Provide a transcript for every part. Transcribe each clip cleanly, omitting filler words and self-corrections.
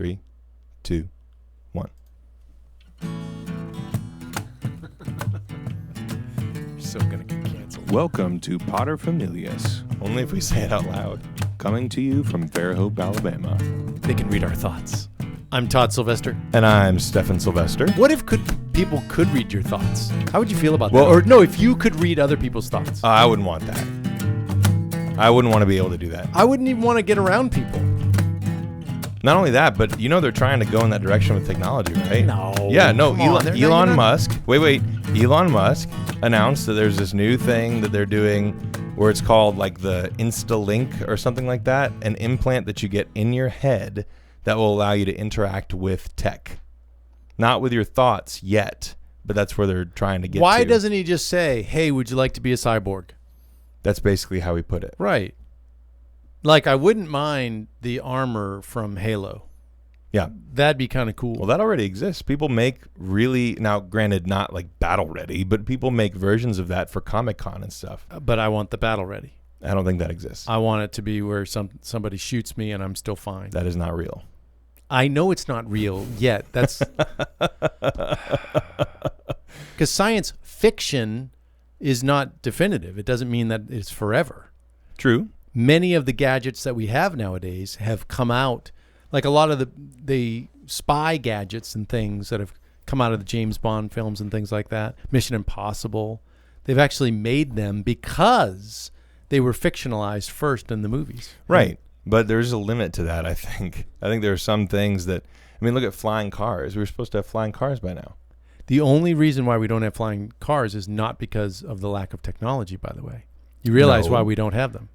3, 2, 1. So gonna get canceled. Welcome to Potter Familias, only if we say it out loud. Coming to you from Fairhope, Alabama. They can read our thoughts. I'm Todd Sylvester. And I'm Stephen Sylvester. What if people could read your thoughts? How would you feel about that? Well, Or no, if you could read other people's thoughts. I wouldn't want that. I wouldn't want to be able to do that. I wouldn't even want to get around people. Not only that, but they're trying to go in that direction with technology, right? No. Yeah, no. Elon not. Musk. Wait. Elon Musk announced that there's this new thing that they're doing where it's called like the InstaLink or something like that, an implant that you get in your head that will allow you to interact with tech. Not with your thoughts yet, but that's where they're trying to get to. Why doesn't he just say, hey, would you like to be a cyborg? That's basically how he put it. Right. Like, I wouldn't mind the armor from Halo. Yeah. That'd be kind of cool. Well, that already exists. People make really, now granted, not like battle ready, but people make versions of that for Comic-Con and stuff. But I want the battle ready. I don't think that exists. I want it to be where somebody shoots me and I'm still fine. That is not real. I know it's not real yet. That's because science fiction is not definitive. It doesn't mean that it's forever. True. Many of the gadgets that we have nowadays have come out, like a lot of the spy gadgets and things that have come out of the James Bond films and things like that, Mission Impossible. They've actually made them because they were fictionalized first in the movies. Right. But there's a limit to that, I think. I think there are some things that, look at flying cars. We were supposed to have flying cars by now. The only reason why we don't have flying cars is not because of the lack of technology, by the way. You realize why we don't have them.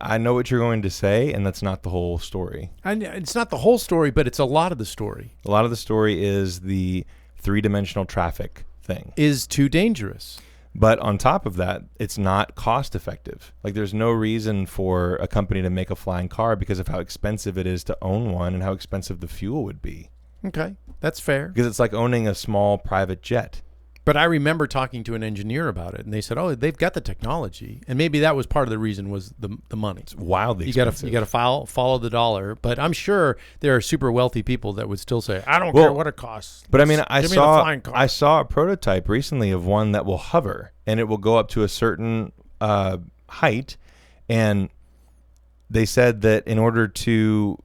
I know what you're going to say, and that's not the whole story. And it's not the whole story, but it's a lot of the story. A lot of the story is the three-dimensional traffic thing. Is too dangerous. But on top of that, it's not cost effective. Like, there's no reason for a company to make a flying car because of how expensive it is to own one and how expensive the fuel would be. Okay, that's fair. Because it's like owning a small private jet. But I remember talking to an engineer about it, and they said, "Oh, they've got the technology," and maybe that was part of the reason was the money. It's wildly expensive. You got to follow the dollar. But I'm sure there are super wealthy people that would still say, "I don't care what it costs." But I saw a prototype recently of one that will hover, and it will go up to a certain height, and they said that in order to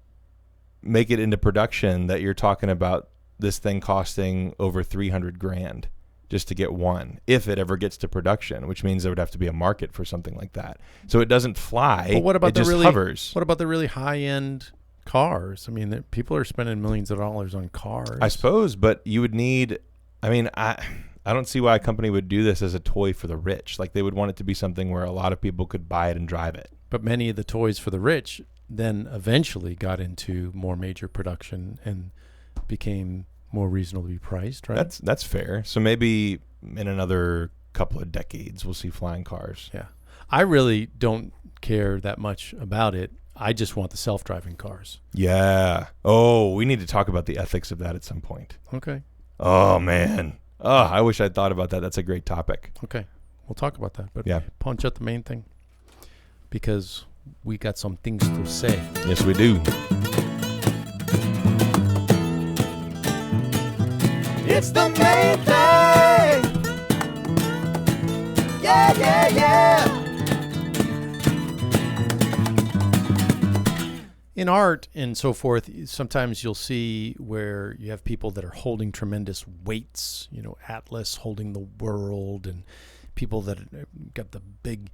make it into production, that you're talking about this thing costing over $300,000. Just to get one, if it ever gets to production, which means there would have to be a market for something like that. So it doesn't fly. But what about it just hovers. What about the really high-end cars? People are spending millions of dollars on cars. I suppose, but you would need. I don't see why a company would do this as a toy for the rich. Like, they would want it to be something where a lot of people could buy it and drive it. But many of the toys for the rich then eventually got into more major production and became more reasonably priced, right? That's fair. So maybe in another couple of decades we'll see flying cars. Yeah. I really don't care that much about it. I just want the self-driving cars. Yeah. Oh, we need to talk about the ethics of that at some point. Okay. Oh, man. Oh, I wish I'd thought about that. That's a great topic. Okay. We'll talk about that. But yeah. Punch out the main thing because we got some things to say. Yes, we do. It's the main thing. Yeah, yeah, yeah. In art and so forth, sometimes you'll see where you have people that are holding tremendous weights, Atlas holding the world, and people that got the big,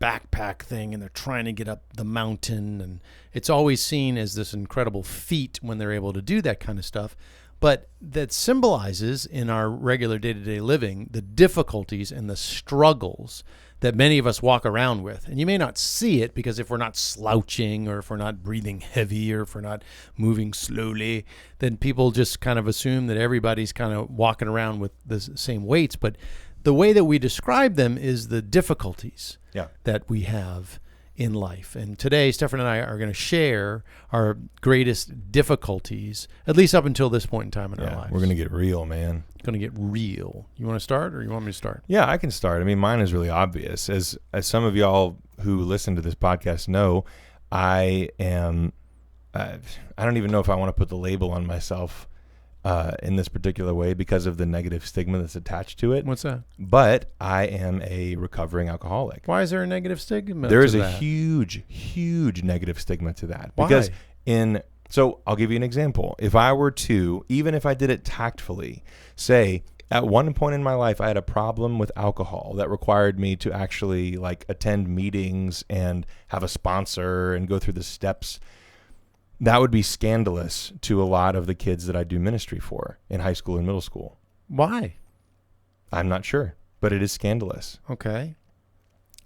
backpack thing, and they're trying to get up the mountain. And it's always seen as this incredible feat when they're able to do that kind of stuff. But that symbolizes in our regular day-to-day living the difficulties and the struggles that many of us walk around with. And you may not see it because if we're not slouching or if we're not breathing heavy or if we're not moving slowly, then people just kind of assume that everybody's kind of walking around with the same weights. But the way that we describe them is the difficulties that we have in life. And today, Stephen and I are going to share our greatest difficulties, at least up until this point in time in our lives. We're going to get real, man. Going to get real. You want to start or you want me to start? Yeah, I can start. Mine is really obvious. As some of y'all who listen to this podcast know, I am I don't even know if I want to put the label on myself in this particular way because of the negative stigma that's attached to it. What's that? But I am a recovering alcoholic. Why is there a negative stigma? There is to a that? huge negative stigma to that. Why? Because so I'll give you an example. If I were to, even if I did it tactfully, say at one point in my life, I had a problem with alcohol that required me to actually like attend meetings and have a sponsor and go through the steps. That would be scandalous to a lot of the kids that I do ministry for in high school and middle school. Why? I'm not sure, but it is scandalous. Okay.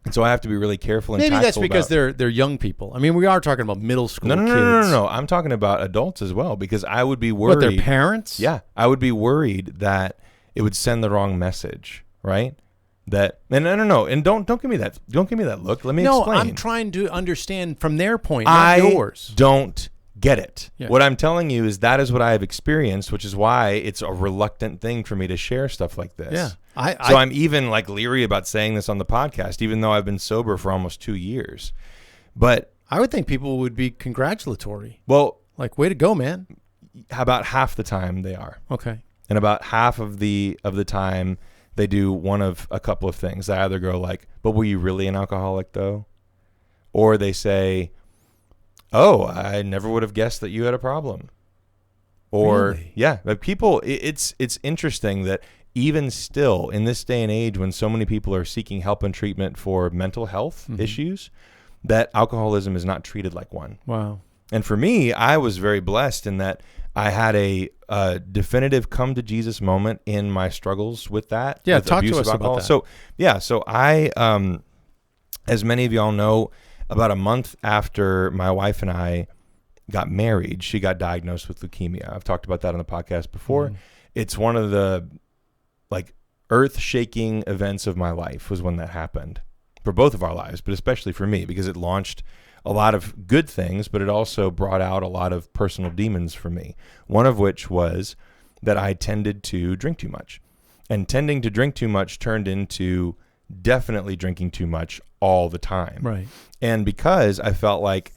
And so I have to be really careful and maybe tactful that's because about, they're young people. I mean, we are talking about middle school kids. No. I'm talking about adults as well, because I would be worried. What, their parents? Yeah, I would be worried that it would send the wrong message, right? That and no, and don't give me that. Don't give me that look. Let me explain. No, I'm trying to understand from their point, not yours. Don't get it. Yeah. What I'm telling you is that is what I have experienced, which is why it's a reluctant thing for me to share stuff like this. Yeah. I'm even like leery about saying this on the podcast, even though I've been sober for almost 2 years. But I would think people would be congratulatory. Well, like, way to go, man. About half the time they are. Okay. And about half of the time they do one of a couple of things. They either go like, "But were you really an alcoholic though?" Or they say, "Oh, I never would have guessed that you had a problem." Or really? Yeah, but people, it's interesting that even still in this day and age when so many people are seeking help and treatment for mental health issues, that alcoholism is not treated like one. Wow. And for me, I was very blessed in that I had a definitive come to Jesus moment in my struggles with that. Yeah, with talk abuse to of us alcohol. about that. So I, as many of y'all know, about a month after my wife and I got married, she got diagnosed with leukemia. I've talked about that on the podcast before. It's one of the like earth-shaking events of my life was when that happened for both of our lives, but especially for me because it launched a lot of good things, but it also brought out a lot of personal demons for me. One of which was that I tended to drink too much. And tending to drink too much turned into definitely drinking too much all the time. Right. And because I felt like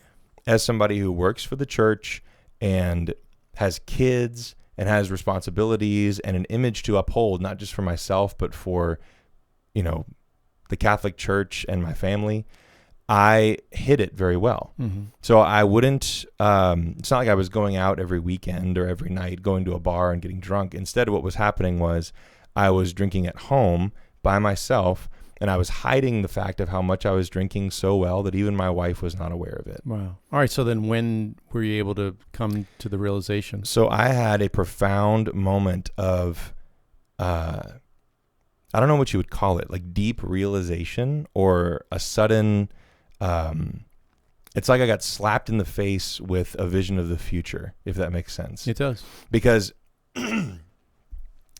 as somebody who works for the church and has kids and has responsibilities and an image to uphold, not just for myself, but for, the Catholic Church and my family, I hid it very well. So I wouldn't, it's not like I was going out every weekend or every night going to a bar and getting drunk. Instead, what was happening was I was drinking at home by myself, and I was hiding the fact of how much I was drinking so well that even my wife was not aware of it. Wow. All right. So then when were you able to come to the realization? So I had a profound moment of, I don't know what you would call it, like deep realization or a sudden, it's like I got slapped in the face with a vision of the future, if that makes sense. It does. Because in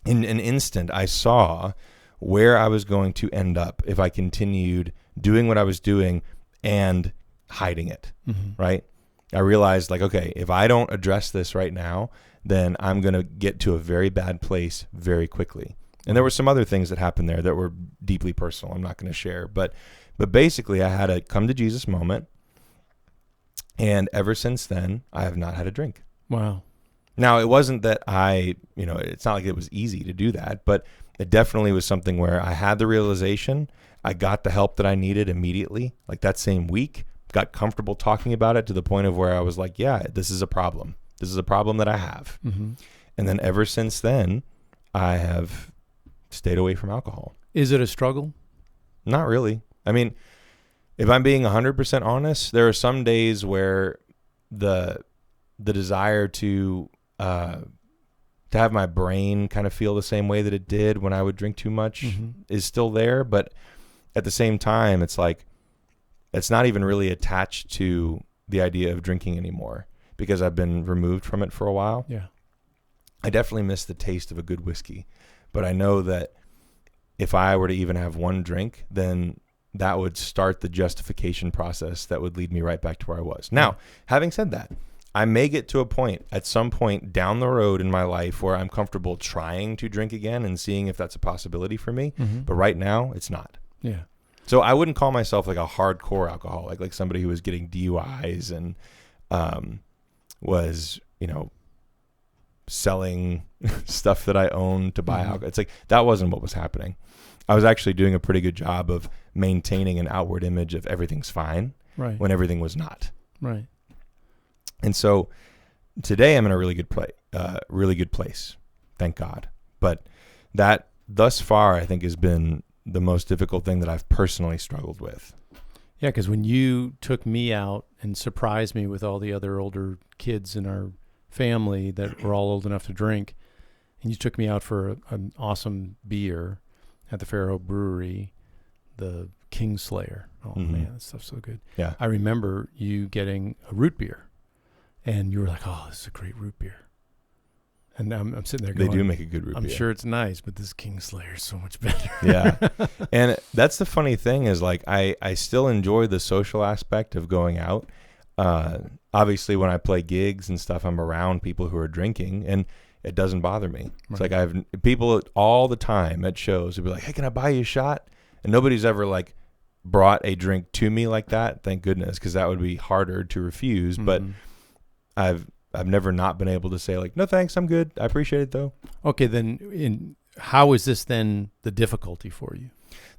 an instant, I saw where I was going to end up if I continued doing what I was doing and hiding it, right? I realized, like, okay, if I don't address this right now, then I'm going to get to a very bad place very quickly. And there were some other things that happened there that were deeply personal. I'm not going to share. But basically, I had a come to Jesus moment. And ever since then, I have not had a drink. Wow. Now, it wasn't that it's not like it was easy to do that, but it definitely was something where I had the realization, I got the help that I needed immediately, like that same week, got comfortable talking about it to the point of where I was like, yeah, this is a problem. This is a problem that I have. And then ever since then, I have stayed away from alcohol. Is it a struggle? Not really. I mean, if I'm being 100% honest, there are some days where the desire to have my brain kind of feel the same way that it did when I would drink too much is still there. But at the same time, it's like, it's not even really attached to the idea of drinking anymore because I've been removed from it for a while. Yeah. I definitely miss the taste of a good whiskey, but I know that if I were to even have one drink, then that would start the justification process that would lead me right back to where I was. Now, having said that, I may get to a point at some point down the road in my life where I'm comfortable trying to drink again and seeing if that's a possibility for me. But right now, it's not. Yeah. So I wouldn't call myself like a hardcore alcoholic, like somebody who was getting DUIs and was, selling stuff that I owned to buy alcohol. It's like, that wasn't what was happening. I was actually doing a pretty good job of maintaining an outward image of everything's fine when everything was not. Right. And so today I'm in a really good place. Thank God. But that thus far, I think, has been the most difficult thing that I've personally struggled with. Yeah, because when you took me out and surprised me with all the other older kids in our family that were all old enough to drink, and you took me out for an awesome beer at the Faro Brewery, the Kingslayer. Oh, man, that stuff's so good. Yeah. I remember you getting a root beer, and you were like, oh, this is a great root beer. And I'm sitting there going, they do make a good root beer. I'm sure it's nice, but this Kingslayer is so much better. Yeah. And that's the funny thing is, like, I still enjoy the social aspect of going out. Obviously, when I play gigs and stuff, I'm around people who are drinking, and it doesn't bother me. It's like I have people all the time at shows who be like, hey, can I buy you a shot? And nobody's ever, like, brought a drink to me like that, thank goodness, because that would be harder to refuse. But I've never not been able to say, like, no thanks, I'm good, I appreciate it though. Okay, then how is this then the difficulty for you?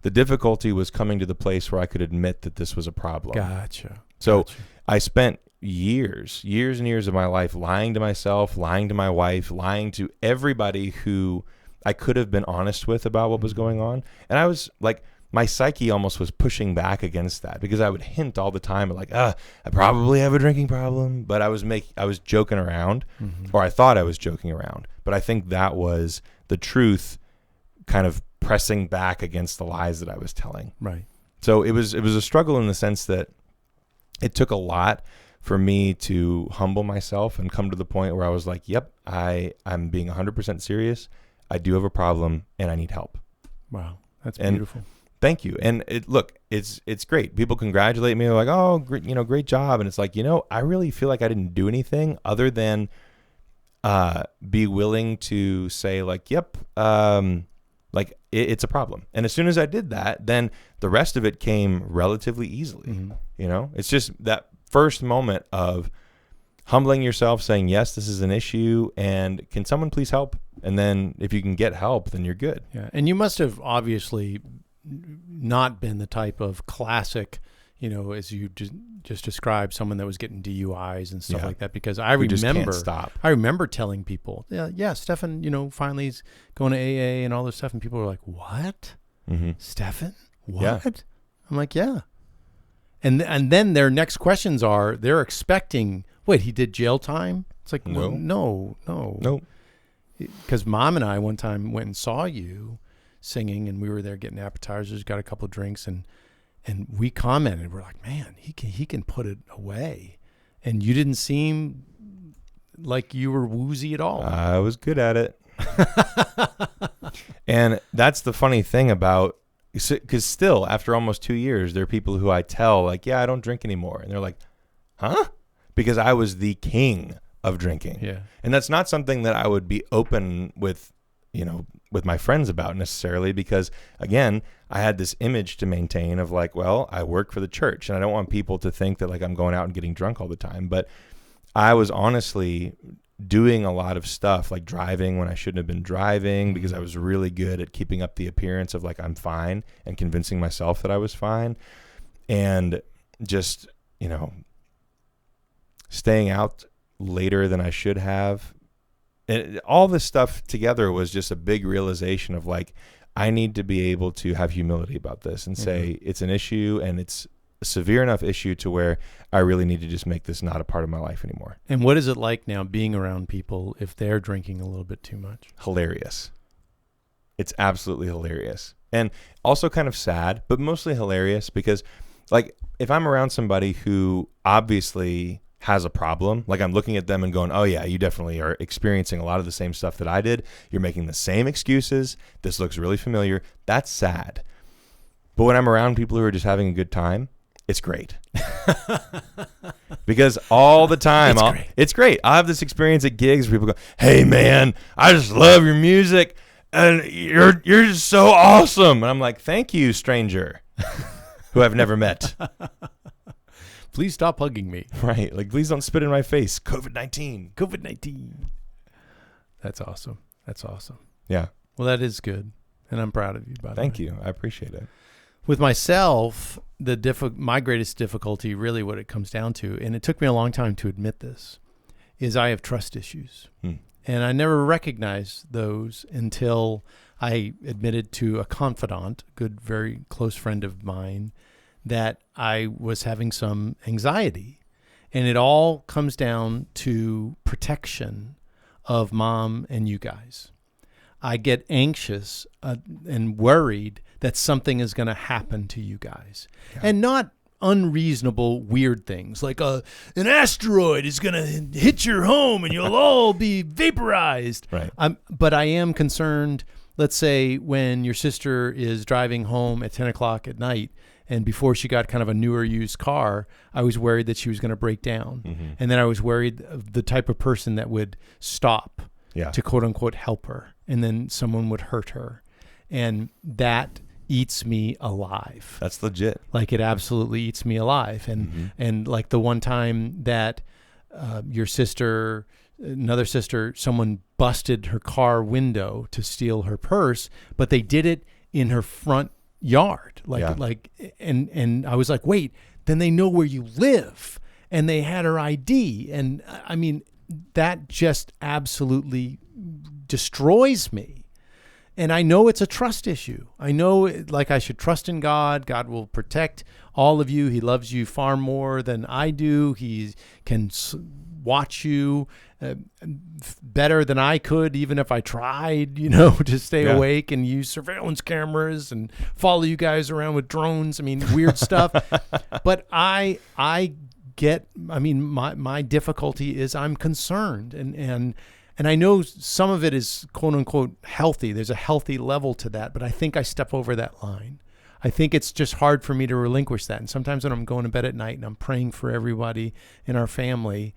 The difficulty was coming to the place where I could admit that this was a problem. Gotcha. So I spent years and years of my life lying to myself, lying to my wife, lying to everybody who I could have been honest with about what was going on. And I was like, my psyche almost was pushing back against that, because I would hint all the time, like, I probably have a drinking problem, but I was joking around, or I thought I was joking around. But I think that was the truth kind of pressing back against the lies that I was telling. Right. So it was a struggle in the sense that it took a lot for me to humble myself and come to the point where I was like, yep, I'm being 100% serious. I do have a problem and I need help. Wow. That's beautiful. Thank you. And it's great. People congratulate me. They're like, oh, great job. And it's like, I really feel like I didn't do anything other than be willing to say, like, yep, like it's a problem. And as soon as I did that, then the rest of it came relatively easily. It's just that first moment of humbling yourself, saying, yes, this is an issue, and can someone please help? And then if you can get help, then you're good. Yeah. And you must have obviously not been the type of classic, as you just described, someone that was getting DUIs and stuff like that, because I remember telling people, Stephen, finally he's going to AA and all this stuff, and people were like, what? Stephen? What? Yeah. I'm like, yeah. And then their next questions are, they're expecting, wait, he did jail time? It's like, no. Because Mom and I one time went and saw you singing, and we were there getting appetizers, got a couple of drinks, and we commented, we're like, man, he can put it away. And you didn't seem like you were woozy at all. I was good at it. And that's the funny thing about, because still, after almost 2 years, there are people who I tell, like, yeah, I don't drink anymore. And they're like, huh? Because I was the king of drinking. Yeah. And that's not something that I would be open with, with my friends about necessarily, because, again, I had this image to maintain of, like, well, I work for the church, and I don't want people to think that, like, I'm going out and getting drunk all the time. But I was honestly doing a lot of stuff, like driving when I shouldn't have been driving, because I was really good at keeping up the appearance of, like, I'm fine, and convincing myself that I was fine, and just, staying out later than I should have. And all this stuff together was just a big realization of, like, I need to be able to have humility about this and say it's an issue, and it's a severe enough issue to where I really need to just make this not a part of my life anymore. And what is it like now being around people if they're drinking a little bit too much? Hilarious. It's absolutely hilarious. And also kind of sad, but mostly hilarious, because, like, if I'm around somebody who obviously has a problem, like, I'm looking at them and going, oh yeah, you definitely are experiencing a lot of the same stuff that I did. You're making the same excuses. This looks really familiar. That's sad. But when I'm around people who are just having a good time, it's great. Because all the time, it's great. I have this experience at gigs where people go, hey man, I just love your music, and you're just so awesome. And I'm like, thank you, stranger, who I've never met. please stop hugging me. Right. Like, please don't spit in my face. COVID-19. COVID-19. That's awesome. That's awesome. Yeah. Well, that is good. And I'm proud of you, by the way. Thank you. I appreciate it. With myself, my greatest difficulty, really what it comes down to, and it took me a long time to admit this, is I have trust issues. And I never recognized those until I admitted to a confidant, a good, very close friend of mine, that I was having some anxiety. And it all comes down to protection of Mom and you guys. I get anxious and worried that something is going to happen to you guys. Yeah. And not unreasonable, weird things like an asteroid is going to hit your home and you'll all be vaporized. Right. But I am concerned, let's say, when your sister is driving home at 10 o'clock at night, and before she got kind of a newer used car, I was worried that she was going to break down. Mm-hmm. And then I was worried of the type of person that would stop to quote unquote help her. And then someone would hurt her. And that eats me alive. That's legit. Like, it absolutely eats me alive. And and like the one time that your sister, another sister, someone busted her car window to steal her purse, but they did it in her front yard. And I was like, wait, then they know where you live, and they had her ID. And I mean, that just absolutely destroys me. And I know it's a trust issue. I know, like, I should trust in God. God will protect all of you. He loves you far more than I do. He can watch you better than I could, even if I tried, to stay awake and use surveillance cameras and follow you guys around with drones. I mean, weird stuff. But my difficulty is I'm concerned, and I know some of it is quote unquote healthy. There's a healthy level to that, but I think I step over that line. I think it's just hard for me to relinquish that. And sometimes when I'm going to bed at night and I'm praying for everybody in our family,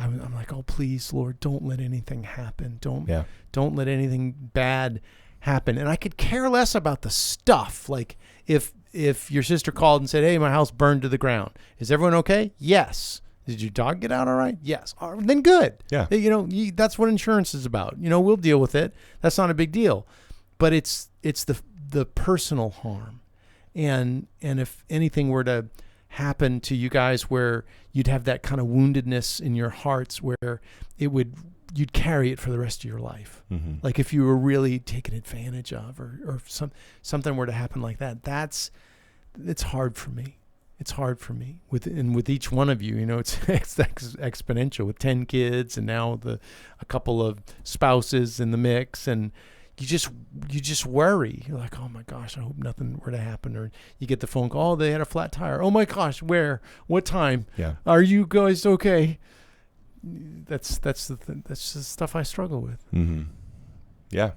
I'm like, oh, please, Lord, don't let anything happen. Don't let anything bad happen. And I could care less about the stuff. Like, if your sister called and said, hey, my house burned to the ground, is everyone okay? Yes. Did your dog get out all right? Yes. Then good. Yeah. That's what insurance is about. We'll deal with it. That's not a big deal. But it's the personal harm. And if anything were to happen to you guys where you'd have that kind of woundedness in your hearts where you'd carry it for the rest of your life. Mm-hmm. Like, if you were really taken advantage of or something were to happen like that, it's hard for me. It's hard for me with each one of you, it's exponential with 10 kids and now a couple of spouses in the mix, and you just worry. You're like, oh my gosh, I hope nothing were to happen. Or you get the phone call, oh, they had a flat tire. Oh my gosh, where? What time? Yeah. Are you guys okay? That's the stuff I struggle with. Mm-hmm. Yeah.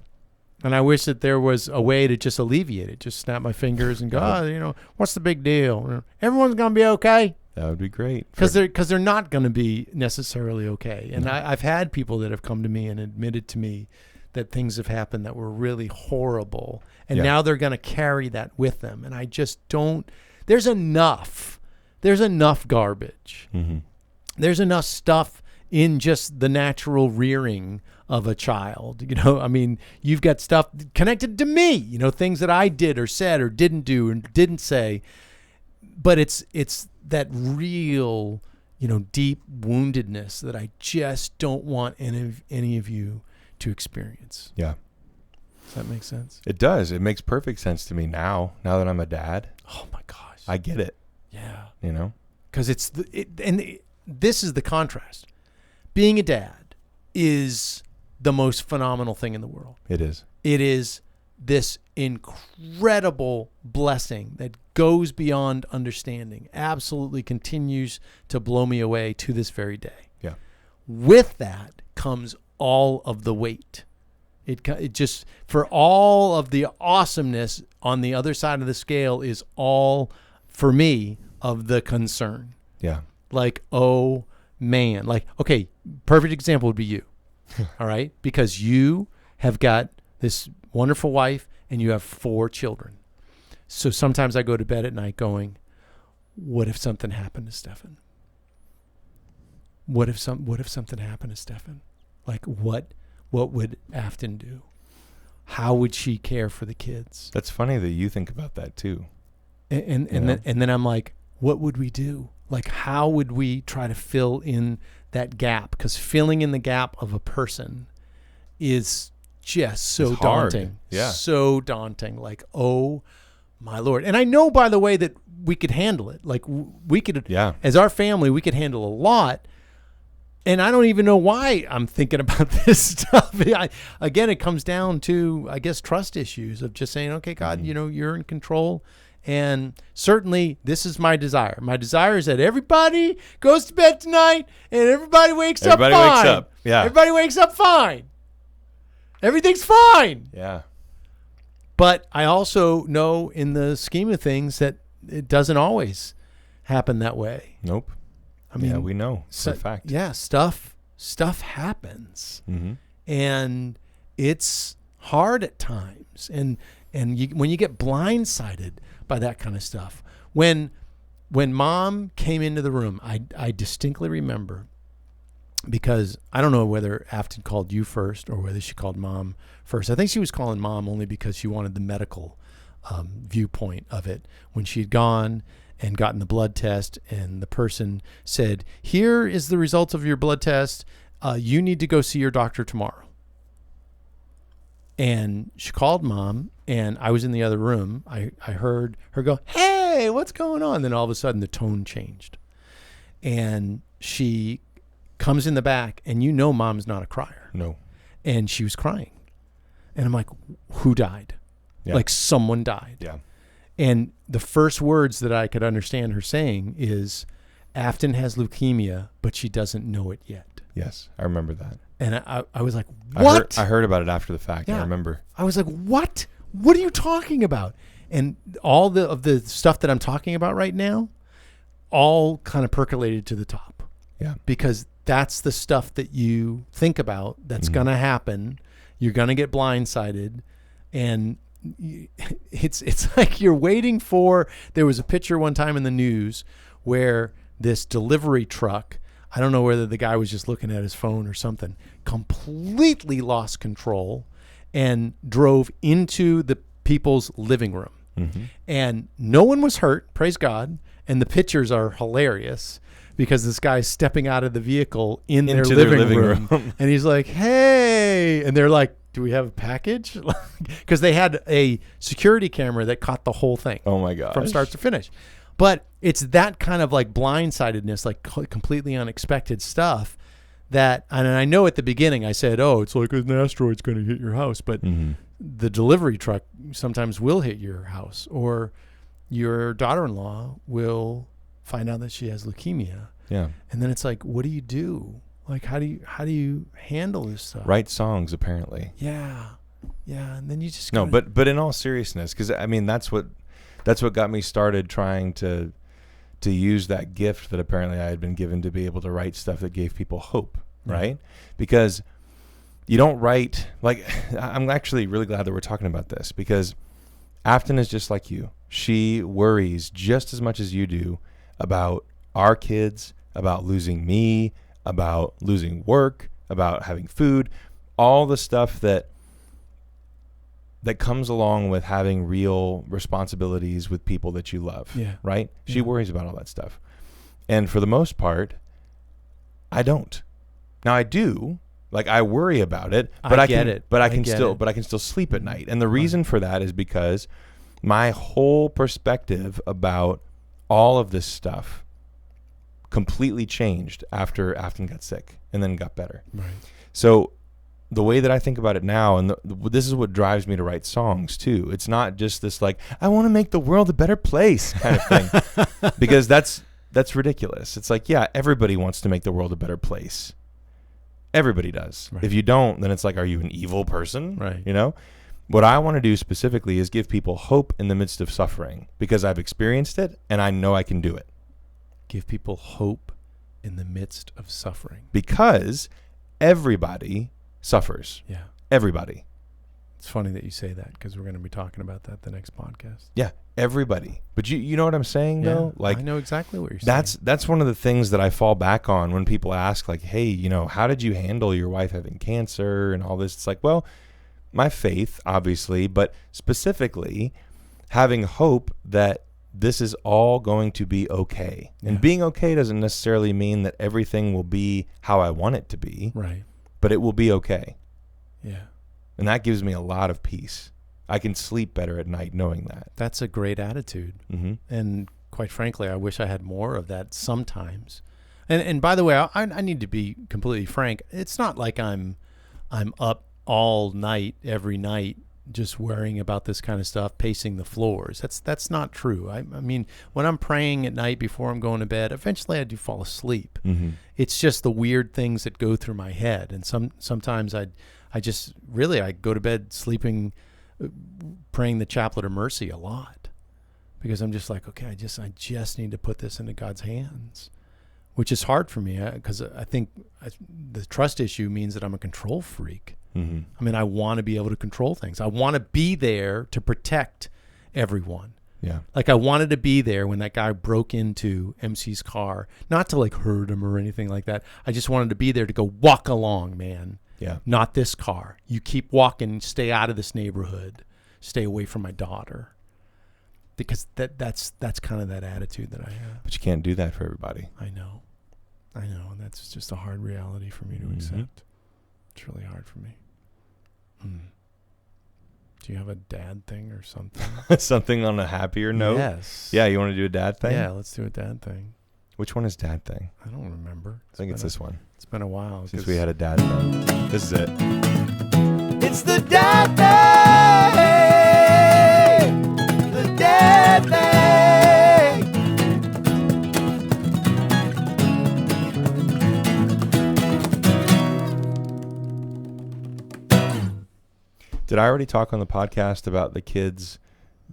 And I wish that there was a way to just alleviate it. Just snap my fingers and go, what's the big deal? Everyone's going to be okay. That would be great. Because they're not going to be necessarily okay. And I've had people that have come to me and admitted to me that things have happened that were really horrible. And now they're going to carry that with them. And I just don't. There's enough garbage. Mm-hmm. There's enough stuff in just the natural rearing of a child. You've got stuff connected to me, things that I did or said or didn't do and didn't say, but it's that real, deep woundedness that I just don't want any of you to experience. Yeah. Does that make sense? It does. It makes perfect sense to me now that I'm a dad. Oh my gosh. I get it. Yeah. Because this is the contrast. Being a dad is the most phenomenal thing in the world. It is. It is this incredible blessing that goes beyond understanding, absolutely continues to blow me away to this very day. Yeah. With that comes all of the weight. It just, for all of the awesomeness on the other side of the scale is all, for me, of the concern. Yeah. Like, oh man, like, okay, perfect example would be you. All right. Because you have got this wonderful wife and you have 4 children. So sometimes I go to bed at night going, what if something happened to Stephen? What if something happened to Stephen? Like what would Afton do? How would she care for the kids? That's funny that you think about that too. And then I'm like, what would we do? Like, how would we try to fill in that gap? Because filling in the gap of a person is just so daunting. Yeah. So daunting. Like, oh my Lord. And I know, by the way, that we could handle it. Like we could, as our family, we could handle a lot. And I don't even know why I'm thinking about this stuff. Again, it comes down to, I guess, trust issues of just saying, okay, God, you're in control. And certainly this is my desire. My desire is that everybody goes to bed tonight and everybody wakes up fine. Everybody wakes up. Yeah. Everybody wakes up fine. Everything's fine. Yeah. But I also know in the scheme of things that it doesn't always happen that way. Nope. I mean, we know for a fact. Yeah, stuff happens. Mm-hmm. And it's hard at times. And when you get blindsided by that kind of stuff. When Mom came into the room, I distinctly remember, because I don't know whether Afton called you first or whether she called Mom first. I think she was calling Mom only because she wanted the medical viewpoint of it. When she had gone and gotten the blood test and the person said, here is the results of your blood test. You need to go see your doctor tomorrow. And she called Mom, and I was in the other room. I heard her go, hey, what's going on? Then all of a sudden the tone changed. And she comes in the back, and Mom's not a crier. No. And she was crying. And I'm like, who died? Yeah. Like someone died. Yeah. And the first words that I could understand her saying is, Afton has leukemia, but she doesn't know it yet. Yes, I remember that. And I was like, what? I heard about it after the fact. Yeah. I remember. I was like, what? What are you talking about? And all of the stuff that I'm talking about right now, all kind of percolated to the top. Yeah. Because that's the stuff that you think about that's going to happen. You're going to get blindsided. And it's like you're waiting for, there was a picture one time in the news where this delivery truck, I don't know whether the guy was just looking at his phone or something, completely lost control and drove into the people's living room. Mm-hmm. And no one was hurt, praise God. And the pictures are hilarious because this guy's stepping out of the vehicle into their living room. And he's like, hey. And they're like, do we have a package? Because they had a security camera that caught the whole thing. Oh, my gosh. From start to finish. But it's that kind of like blindsidedness, like completely unexpected stuff that, and I know at the beginning I said, oh, it's like an asteroid's going to hit your house. But the delivery truck sometimes will hit your house, or your daughter-in-law will find out that she has leukemia. Yeah. And then it's like, what do you do? Like, how do you handle this stuff? Write songs, apparently. Yeah. Yeah. And then you just No, but in all seriousness, because I mean, that's what got me started trying to use that gift that apparently I had been given to be able to write stuff that gave people hope, right? Because you don't write, like, I'm actually really glad that we're talking about this, because Afton is just like you. She worries just as much as you do about our kids, about losing me, about losing work, about having food, all the stuff that comes along with having real responsibilities with people that you love, right? She worries about all that stuff. And for the most part, I don't. Now I do, like, I worry about it, but I can still sleep at night. And the reason for that is because my whole perspective about all of this stuff completely changed after Afton got sick and then got better. Right. So the way that I think about it now, and this is what drives me to write songs too. It's not just this like, I want to make the world a better place kind of thing, because that's ridiculous. It's like, yeah, everybody wants to make the world a better place. Everybody does. Right. If you don't, then it's like, are you an evil person? Right. You know, what I want to do specifically is give people hope in the midst of suffering, because I've experienced it and I know I can do it. Give people hope in the midst of suffering. Because everybody suffers. Yeah. Everybody. It's funny that you say that because we're going to be talking about that the next podcast. Yeah, everybody. But you know what I'm saying, though? Like, I know exactly what you're saying. That's one of the things that I fall back on when people ask, like, hey, you know, how did you handle your wife having cancer and all this? It's like, well, my faith, obviously, but specifically having hope that this is all going to be okay. And being okay doesn't necessarily mean that everything will be how I want it to be. Right. But it will be okay. Yeah. And that gives me a lot of peace. I can sleep better at night knowing that. That's a great attitude. Mm-hmm. And quite frankly, I wish I had more of that sometimes. And by the way, I need to be completely frank. It's not like I'm up all night, every night, just worrying about this kind of stuff, pacing the floors. That's not true. I mean, when I'm praying at night before I'm going to bed, eventually I do fall asleep. Mm-hmm. It's just the weird things that go through my head. And sometimes I go to bed sleeping, praying the Chaplet of Mercy a lot, because I'm just like, okay, I just need to put this into God's hands, which is hard for me because I think the trust issue means that I'm a control freak. Mm-hmm. I mean, I want to be able to control things. I want to be there to protect everyone. Yeah. Like I wanted to be there when that guy broke into MC's car, not to like hurt him or anything like that. I just wanted to be there to go, walk along, man. Yeah. Not this car. You keep walking, stay out of this neighborhood, stay away from my daughter. Because that's kind of that attitude that I have. But you can't do that for everybody. I know. And that's just a hard reality for me to accept. It's really hard for me. Do you have a dad thing or something? Something on a happier note? Yes. Yeah, you want to do a dad thing? Yeah, let's do a dad thing. Which one is dad thing? I don't remember. I think it's this one. It's been a while. Since we had a dad thing. This is it. It's the dad thing. The dad thing. Did I already talk on the podcast about the kids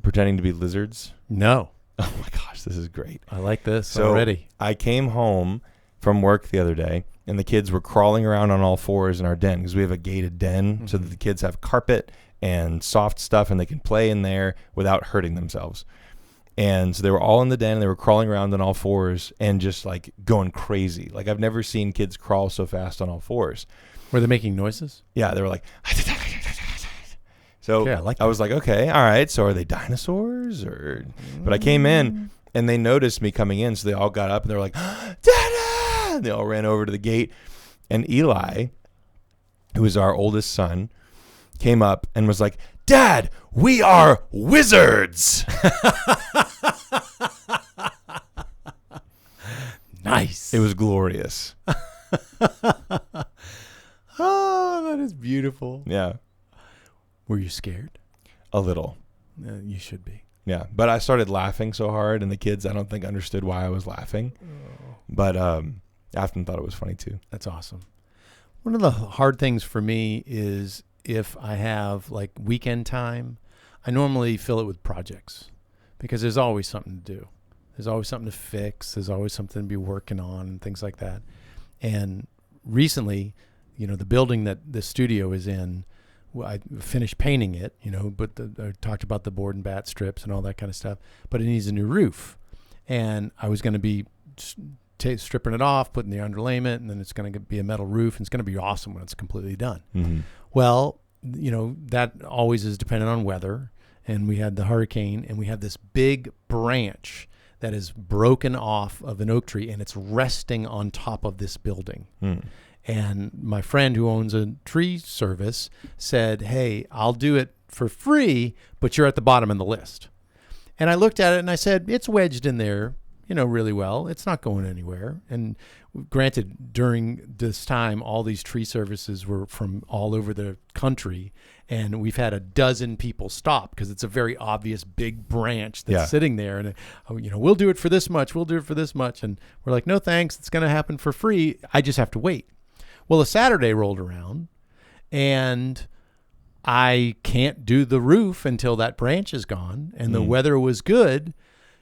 pretending to be lizards? No. Oh my gosh, this is great. I like this already. I came home from work the other day, and the kids were crawling around on all fours in our den because we have a gated den so that the kids have carpet and soft stuff and they can play in there without hurting themselves. And so they were all in the den and they were crawling around on all fours and just like going crazy. Like I've never seen kids crawl so fast on all fours. Were they making noises? Yeah, they were like... So yeah, I was like, okay, all right. So are they dinosaurs or? But I came in and they noticed me coming in, so they all got up and they were like, "Dada!" And they all ran over to the gate. And Eli, who is our oldest son, came up and was like, "Dad, we are wizards." Nice. It was glorious. Oh, that is beautiful. Yeah. Were you scared? A little. You should be. Yeah. But I started laughing so hard, and the kids, I don't think, understood why I was laughing. Oh. But Afton thought it was funny, too. That's awesome. One of the hard things for me is if I have, like, weekend time, I normally fill it with projects because there's always something to do. There's always something to fix. There's always something to be working on and things like that. And recently, you know, the building that the studio is in, I finished painting it, you know, but I talked about the board and bat strips and all that kind of stuff, but it needs a new roof. And I was going to be stripping it off, putting the underlayment, and then it's going to be a metal roof, and it's going to be awesome when it's completely done. Mm-hmm. Well, you know, that always is dependent on weather. And we had the hurricane, and we have this big branch that is broken off of an oak tree, and it's resting on top of this building. Mm. And my friend who owns a tree service said, "Hey, I'll do it for free, but you're at the bottom of the list." And I looked at it and I said, it's wedged in there, you know, really well. It's not going anywhere. And granted, during this time, all these tree services were from all over the country. And we've had a dozen people stop because it's a very obvious big branch that's sitting there. And, you know, we'll do it for this much. We'll do it for this much. And we're like, no, thanks. It's going to happen for free. I just have to wait. Well, a Saturday rolled around and I can't do the roof until that branch is gone and the weather was good.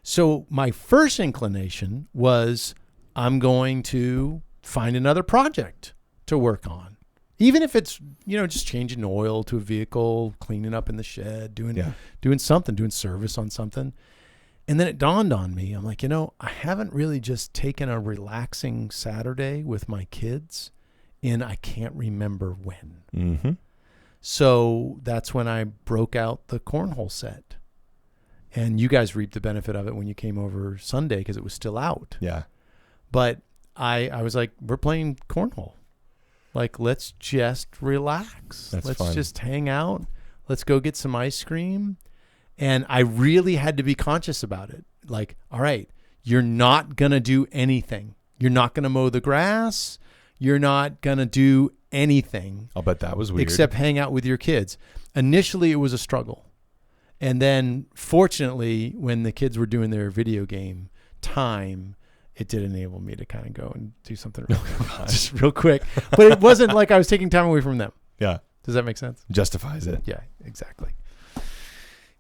So my first inclination was I'm going to find another project to work on Even if it's, just changing oil to a vehicle, cleaning up in the shed, doing something, doing service on something. And then it dawned on me. I'm like, I haven't really just taken a relaxing Saturday with my kids and I can't remember when. Mm-hmm. So that's when I broke out the cornhole set. And you guys reaped the benefit of it when you came over Sunday because it was still out. Yeah. But I was like, we're playing cornhole. Like, let's just relax. Let's fun. Just hang out. Let's go get some ice cream. And I really had to be conscious about it. Like, all right, you're not going to do anything. You're not going to mow the grass. You're not going to do anything. I'll bet that was weird. Except hang out with your kids. Initially, it was a struggle. And then, fortunately, when the kids were doing their video game time, it did enable me to kind of go and do something just real quick. But it wasn't like I was taking time away from them. Yeah. Does that make sense? Justifies it. Yeah, exactly.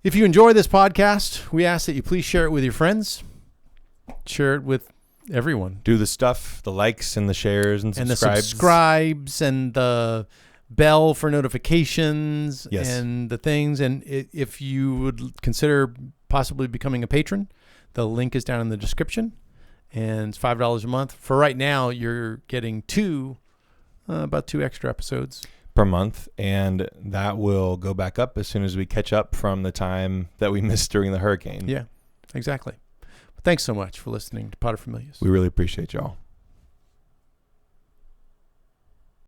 If you enjoy this podcast, we ask that you please share it with your friends. Share it with everyone. Do the stuff, the likes and the shares and the subscribes and the bell for notifications and the things. And if you would consider possibly becoming a patron, the link is down in the description. And it's $5 a month. For right now, you're getting about 2 extra episodes per month, and that will go back up as soon as we catch up from the time that we missed during the hurricane. Yeah, exactly. Thanks so much for listening to Pod of Familias. We really appreciate y'all.